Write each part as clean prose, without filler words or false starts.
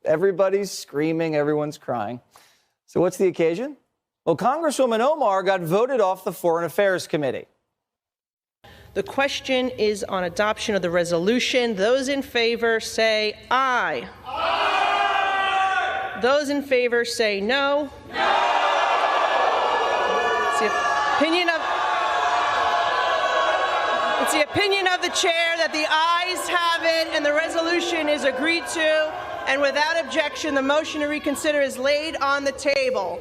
Everybody's screaming, everyone's crying. So what's the occasion? Well, Congresswoman Omar got voted off the Foreign Affairs Committee. The question is on adoption of the resolution. Those in favor say aye. Aye. Those in favor say no. No. It's the opinion of the chair that the ayes have it and the resolution is agreed to. And without objection, the motion to reconsider is laid on the table.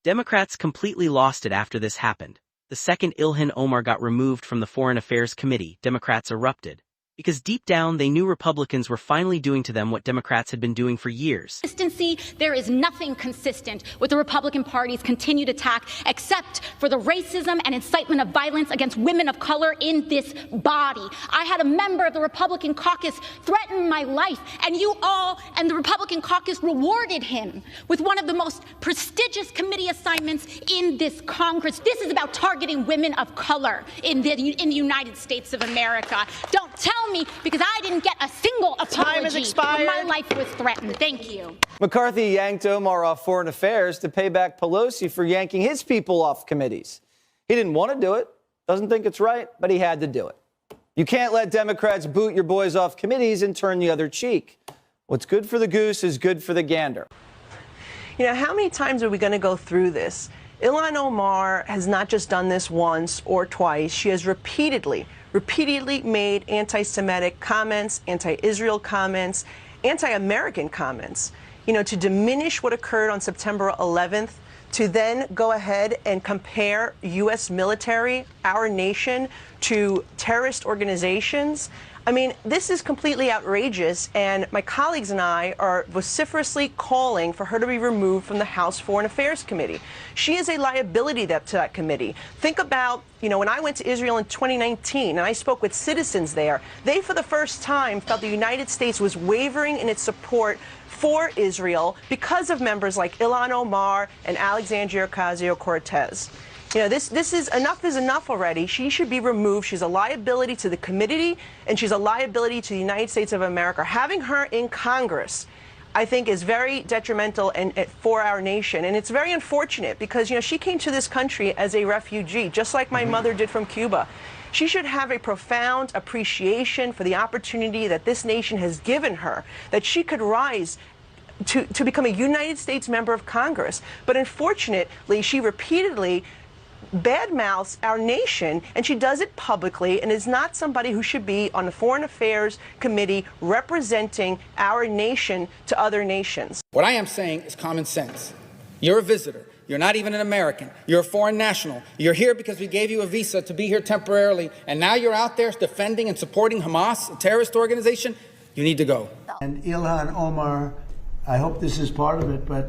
Democrats completely lost it after this happened. The second Ilhan Omar got removed from the Foreign Affairs Committee, Democrats erupted. Because deep down, they knew Republicans were finally doing to them what Democrats had been doing for years. Consistency, there is nothing consistent with the Republican Party's continued attack except for the racism and incitement of violence against women of color in this body. I had a member of the Republican caucus threaten my life, and you all and the Republican caucus rewarded him with one of the most prestigious committee assignments in this Congress. This is about targeting women of color in the United States of America. Don't tell me, because I didn't get a single apology when my life was threatened. Thank you. McCarthy yanked Omar off Foreign Affairs to pay back Pelosi for yanking his people off committees. He didn't want to do it, doesn't think it's right, but he had to do it. You can't let Democrats boot your boys off committees and turn the other cheek. What's good for the goose is good for the gander. You know, how many times are we going to go through this? Ilhan Omar has not just done this once or twice. She has repeatedly made anti-Semitic comments, anti-Israel comments, anti-American comments, you know, to diminish what occurred on September 11th, to then go ahead and compare U.S. military, our nation, to terrorist organizations. I mean, this is completely outrageous, and my colleagues and I are vociferously calling for her to be removed from the House Foreign Affairs Committee. She is a liability to that committee. Think about, you know, when I went to Israel in 2019 and I spoke with citizens there, they for the first time felt the United States was wavering in its support for Israel because of members like Ilhan Omar and Alexandria Ocasio-Cortez. You know, this is enough already. She should be removed. She's a liability to the committee, and she's a liability to the United States of America. Having her in Congress, I think, is very detrimental for our nation. And it's very unfortunate because, you know, she came to this country as a refugee, just like my mother did from Cuba. She should have a profound appreciation for the opportunity that this nation has given her, that she could rise to become a United States member of Congress. But unfortunately, she repeatedly badmouths our nation, and she does it publicly, and is not somebody who should be on the Foreign Affairs Committee representing our nation to other nations. What I am saying is common sense. You're a visitor. You're not even an American. You're a foreign national. You're here because we gave you a visa to be here temporarily, and now you're out there defending and supporting Hamas, a terrorist organization. You need to go. And Ilhan Omar, I hope this is part of it, but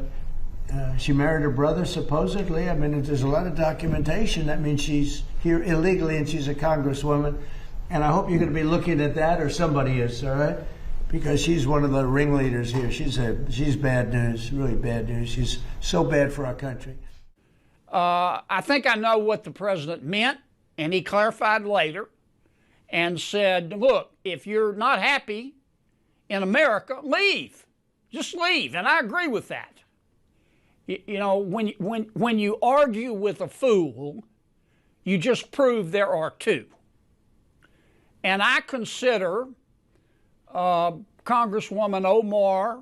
she married her brother, supposedly. I mean, there's a lot of documentation. That means she's here illegally and she's a congresswoman. And I hope you're going to be looking at that, or somebody is, all right? Because she's one of the ringleaders here. She's bad news, really bad news. She's so bad for our country. I think I know what the president meant, and he clarified later and said, look, if you're not happy in America, leave. Just leave. And I agree with that. You know, when you argue with a fool, you just prove there are two. And I consider Congresswoman Omar,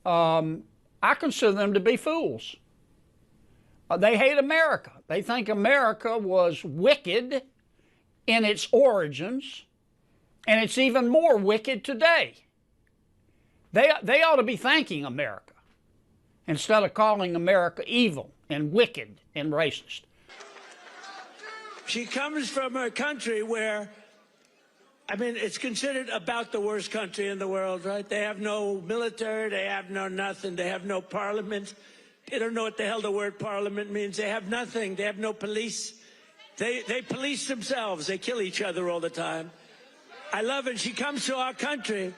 I consider them to be fools. They hate America. They think America was wicked in its origins, and it's even more wicked today. They ought to be thanking America instead of calling America evil and wicked and racist. She comes from a country where, I mean, it's considered about the worst country in the world, right? They have no military, they have no nothing, they have no parliament. They don't know what the hell the word parliament means. They have nothing, they have no police. They police themselves, they kill each other all the time. I love it. She comes to our country,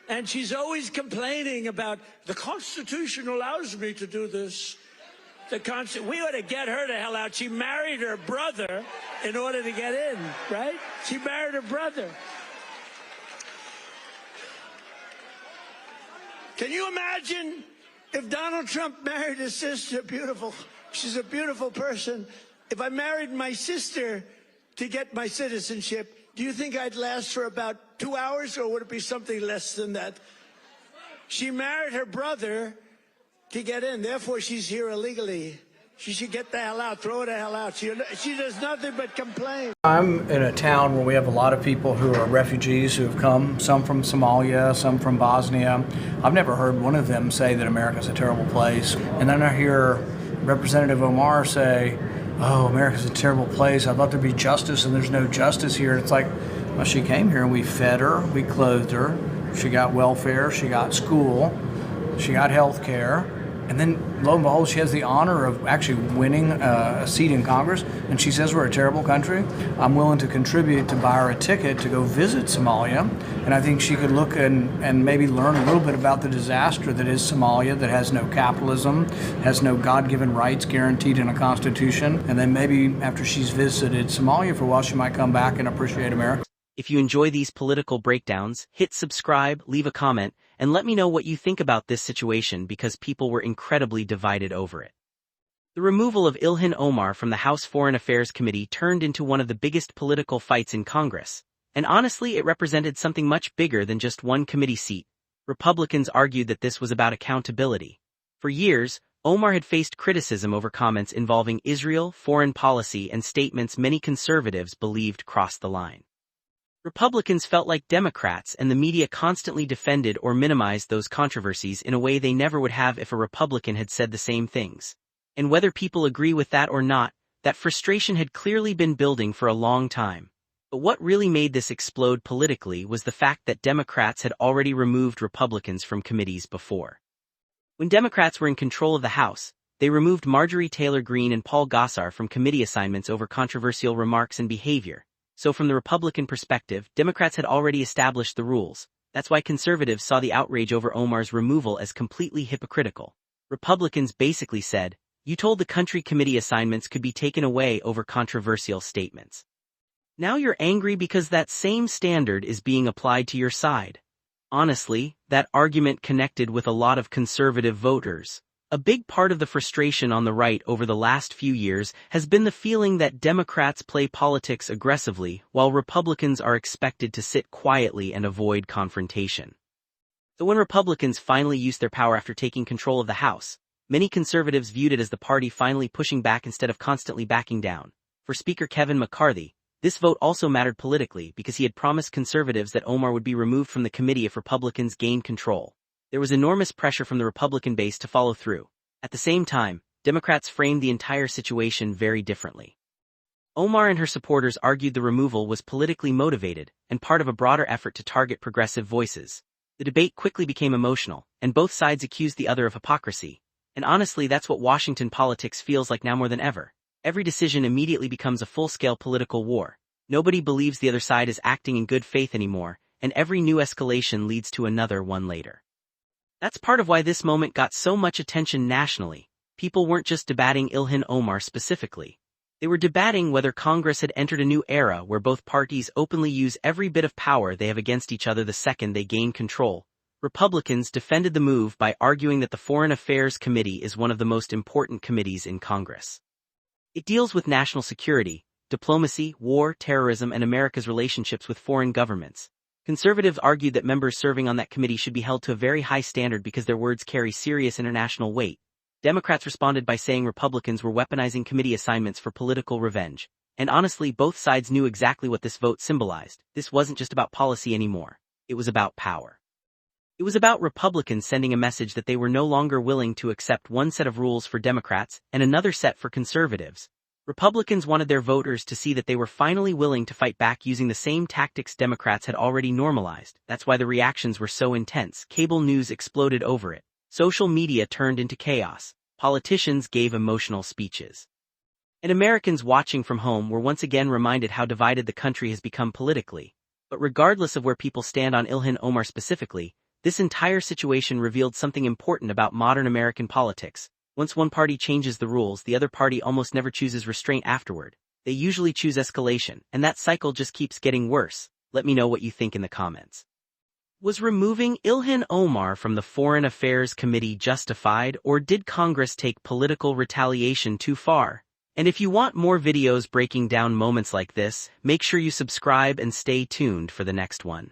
and she's always complaining about the Constitution allows me to do this. We ought to get her the hell out. She married her brother in order to get in, right? She married her brother. Can you imagine if Donald Trump married his sister? Beautiful. She's a beautiful person. If I married my sister to get my citizenship, do you think I'd last for about 2 hours, or would it be something less than that? She married her brother to get in. Therefore, she's here illegally. She should get the hell out. Throw her the hell out. She does nothing but complain. I'm in a town where we have a lot of people who are refugees who have come, some from Somalia, some from Bosnia. I've never heard one of them say that America's a terrible place. And then I hear Representative Omar say, oh, America's a terrible place. I thought there'd be justice, and there's no justice here. And it's like, well, she came here and we fed her, we clothed her, she got welfare, she got school, she got health care. And then, lo and behold, she has the honor of actually winning a seat in Congress, and she says we're a terrible country. I'm willing to contribute to buy her a ticket to go visit Somalia, and I think she could look and maybe learn a little bit about the disaster that is Somalia, that has no capitalism, has no God-given rights guaranteed in a constitution, and then maybe after she's visited Somalia for a while, she might come back and appreciate America. If you enjoy these political breakdowns, hit subscribe, leave a comment, and let me know what you think about this situation because people were incredibly divided over it. The removal of Ilhan Omar from the House Foreign Affairs Committee turned into one of the biggest political fights in Congress, and honestly it represented something much bigger than just one committee seat. Republicans argued that this was about accountability. For years, Omar had faced criticism over comments involving Israel, foreign policy, and statements many conservatives believed crossed the line. Republicans felt like Democrats, and the media constantly defended or minimized those controversies in a way they never would have if a Republican had said the same things. And whether people agree with that or not, that frustration had clearly been building for a long time. But what really made this explode politically was the fact that Democrats had already removed Republicans from committees before. When Democrats were in control of the House, they removed Marjorie Taylor Greene and Paul Gosar from committee assignments over controversial remarks and behavior. So from the Republican perspective, Democrats had already established the rules. That's why conservatives saw the outrage over Omar's removal as completely hypocritical. Republicans basically said, you told the country committee assignments could be taken away over controversial statements. Now you're angry because that same standard is being applied to your side. Honestly, that argument connected with a lot of conservative voters. A big part of the frustration on the right over the last few years has been the feeling that Democrats play politics aggressively while Republicans are expected to sit quietly and avoid confrontation. So when Republicans finally used their power after taking control of the House, many conservatives viewed it as the party finally pushing back instead of constantly backing down. For Speaker Kevin McCarthy, this vote also mattered politically because he had promised conservatives that Omar would be removed from the committee if Republicans gained control. There was enormous pressure from the Republican base to follow through. At the same time, Democrats framed the entire situation very differently. Omar and her supporters argued the removal was politically motivated and part of a broader effort to target progressive voices. The debate quickly became emotional, and both sides accused the other of hypocrisy. And honestly, that's what Washington politics feels like now more than ever. Every decision immediately becomes a full-scale political war. Nobody believes the other side is acting in good faith anymore, and every new escalation leads to another one later. That's part of why this moment got so much attention nationally. People weren't just debating Ilhan Omar specifically. They were debating whether Congress had entered a new era where both parties openly use every bit of power they have against each other the second they gain control. Republicans defended the move by arguing that the Foreign Affairs Committee is one of the most important committees in Congress. It deals with national security, diplomacy, war, terrorism, and America's relationships with foreign governments. Conservatives argued that members serving on that committee should be held to a very high standard because their words carry serious international weight. Democrats responded by saying Republicans were weaponizing committee assignments for political revenge. And honestly, both sides knew exactly what this vote symbolized. This wasn't just about policy anymore. It was about power. It was about Republicans sending a message that they were no longer willing to accept one set of rules for Democrats and another set for conservatives. Republicans wanted their voters to see that they were finally willing to fight back using the same tactics Democrats had already normalized. That's why the reactions were so intense. Cable news exploded over it. Social media turned into chaos. Politicians gave emotional speeches. And Americans watching from home were once again reminded how divided the country has become politically. But regardless of where people stand on Ilhan Omar specifically, this entire situation revealed something important about modern American politics. Once one party changes the rules, the other party almost never chooses restraint afterward. They usually choose escalation, and that cycle just keeps getting worse. Let me know what you think in the comments. Was removing Ilhan Omar from the Foreign Affairs Committee justified, or did Congress take political retaliation too far? And if you want more videos breaking down moments like this, make sure you subscribe and stay tuned for the next one.